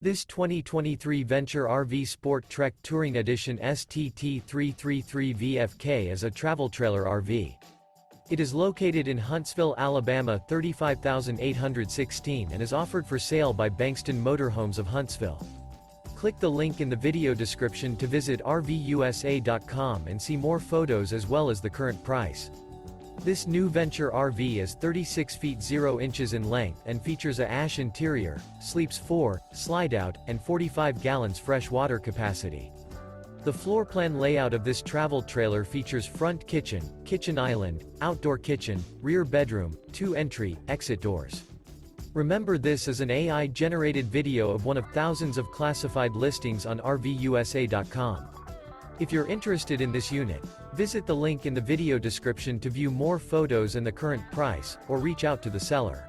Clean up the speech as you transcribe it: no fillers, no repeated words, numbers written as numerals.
This 2023 Venture RV SportTrek Touring Edition STT333VFK is a travel trailer RV. It is located in Huntsville, Alabama 35816 and is offered for sale by Bankston Motorhomes of Huntsville. Click the link in the video description to visit RVUSA.com and see more photos as well as the current price. This new Venture RV is 36 feet 0 inches in length and features a ash interior, sleeps 4, Slideout, and 45 gallons fresh water capacity. The floor plan layout of this travel trailer features front kitchen, kitchen island, outdoor kitchen, rear bedroom, 2 entry, exit doors. Remember, this is an AI-generated video of one of thousands of classified listings on RVUSA.com. If you're interested in this unit, visit the link in the video description to view more photos and the current price, or reach out to the seller.